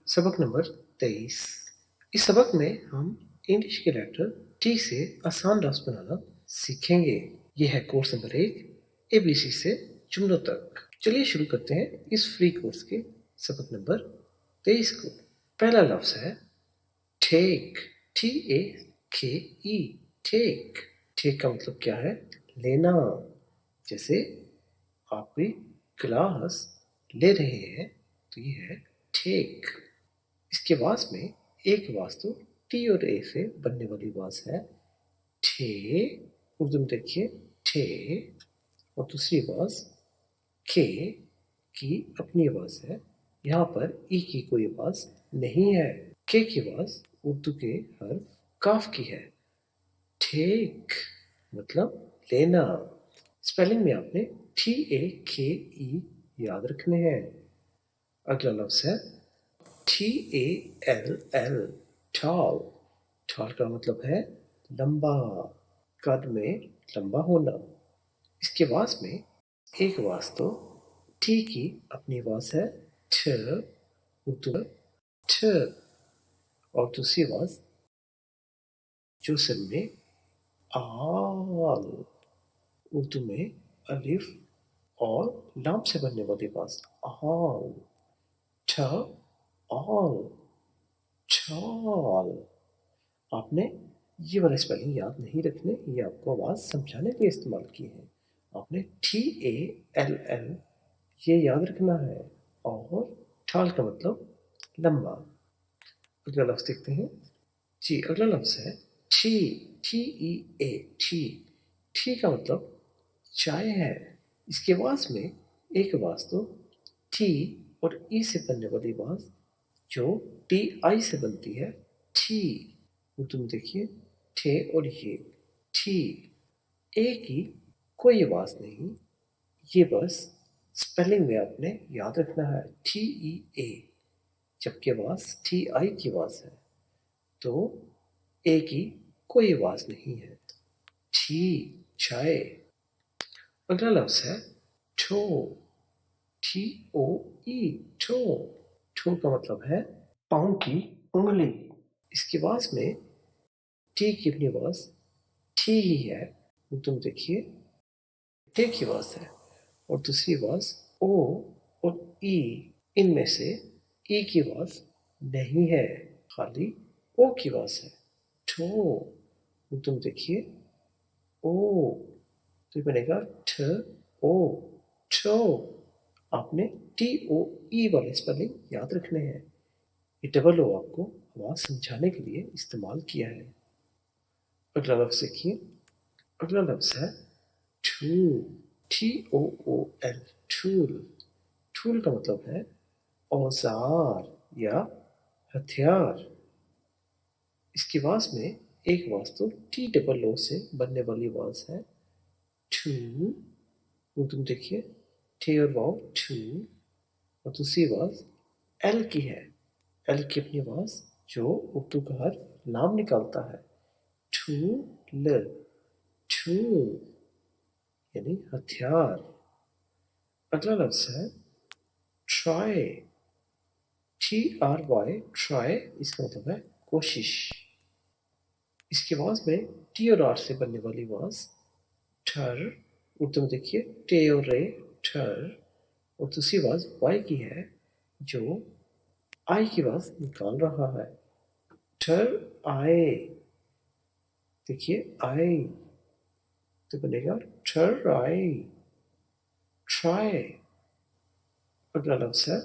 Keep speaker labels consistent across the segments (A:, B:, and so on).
A: सबक नंबर 23। इस सबक में हम इंग्लिश के लेटर टी से आसान लफ्ज बनाना सीखेंगे। यह है कोर्स नंबर 1 एबीसी से जुमलों तक। चलिए शुरू करते हैं इस फ्री कोर्स के सबक नंबर 23 को। पहला लफ्ज है टेक, TAKE, टेक। टेक का मतलब क्या है? लेना। जैसे आप कोई क्लास ले रहे हैं तो ये है टेक। इसके वास में एक वास तो टी और ए से बनने वाली वास है ठे, उर्दू में देखिए ठे, और दूसरी वास के की अपनी आवाज है। यहाँ पर ई की कोई आवाज नहीं है। के की आवाज उर्दू के हर काफ की है। टेक मतलब लेना। स्पेलिंग में आपने TAKE याद रखने हैं। अगला लफ्ज है TALL, टॉल। टॉल का मतलब है लंबा, कद में लंबा होना। इसके वास में एक वास तो टी की अपनी वास है ठ, उर्दू में ठ, और दूसरी वास जो सिर में आल, उर्दू में अलिफ और लाम से बनने वाली वास आल, ठ, आल, छाल। आपने ये वाले स्पेलिंग याद नहीं रखने, ये आपको आवाज़ समझाने के लिए इस्तेमाल की है। आपने TALL ये याद रखना है, और ठाल का मतलब लंबा। अगला लफ्ज़ देखते हैं। जी, अगला लफ्ज़ है टी, TEA, टी। टी का मतलब चाय है। इसके आवाज़ में एक आवाज़ तो टी और ई से बनने वाली आवाज़ जो TI से बनती है टी। तुम देखिए ठे और ये ठी। ए की कोई आवाज नहीं, ये बस स्पेलिंग में आपने याद रखना है TEA, जबकि आवाज TI की आवाज है तो ए की कोई आवाज नहीं है। ठी, चाय। अगला लफ्ज है ठो, TOE, ठो। ठो का मतलब है पाँव की उंगली। इसकी आवाज में टी की अपनी आवाज ठी ही है। तुम देखिए टे की आवाज है, और दूसरी आवाज ओ और ई, इनमें से ई की आवाज नहीं है, खाली ओ की आवाज है। ठो, तुम देखिए ओ, तो बनेगा ठ ओ, ठो। आपने TOE वाले स्पेलिंग याद रखने हैं। ये डबल ओ आपको आवाज समझाने के लिए इस्तेमाल किया है। अगला लफ्ज देखिए। अगला लफ्ज है टूल, TOOL, टूल। टूल का मतलब है औजार या हथियार। इसकी आवाज में एक आवाज तो TOO से बनने वाली आवाज है टू, वो तुम देखिए टे और वाव टू, और दूसरी आवाज एल की है। एल की अपनी आवाज जो उर्दू का हर नाम निकालता है टूल, टूल यानी हथियार। अगला लफ्ज है ट्राई, TRY, ट्राई। इसका मतलब है कोशिश। इसकी आवाज में टी और आर से बनने वाली आवाज ठर, उर्दू में देखिए टे और रे, ठर, और दूसरी आवाज वाई की है जो आई की आवाज निकाल रहा है। ठर आए, देखिए आई, तो बनेगा ठर आई, ट्राई। अगला लफ्ज है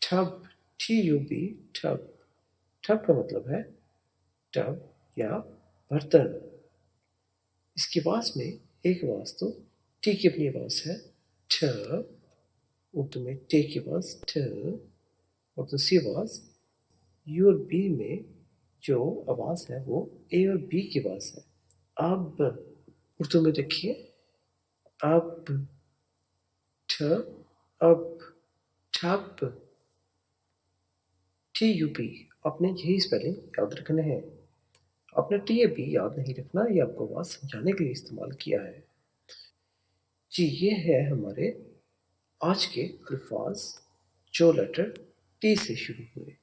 A: टब, TUB, टब। टब का मतलब है टब या बर्तन। इसकी आवाज में एक आवाज तो टी की अपनी आवाज है ठ, उर्दू में टे की आवाज ठ, और दूसरी आवाज यू और बी में जो आवाज है वो ए और बी की आवाज है। अब, उर्दू में देखिए अब, ठ, अब, ठप, TUB। आपने यही स्पेलिंग याद रखने हैं। आपने TAB याद नहीं रखना, ये आपको आवाज समझाने के लिए इस्तेमाल किया है। जी, ये है हमारे आज के अल्फाज जो लेटर टी से शुरू हुए।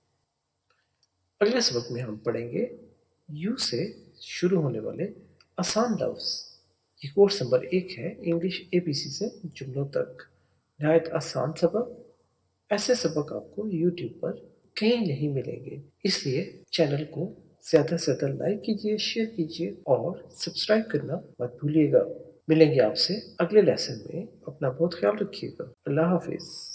A: अगले सबक में हम पढ़ेंगे यू से शुरू होने वाले आसान लफ्ज़। ये कोर्स नंबर 1 है इंग्लिश एबीसी से जुमलों तक। नहायत आसान सबक। ऐसे सबक आपको यूट्यूब पर कहीं नहीं मिलेंगे, इसलिए चैनल को ज़्यादा से ज़्यादा लाइक कीजिए, शेयर कीजिए और सब्सक्राइब करना मत भूलिएगा। मिलेंगे आपसे अगले लेसन में। अपना बहुत ख्याल रखिएगा। अल्लाह हाफिज़।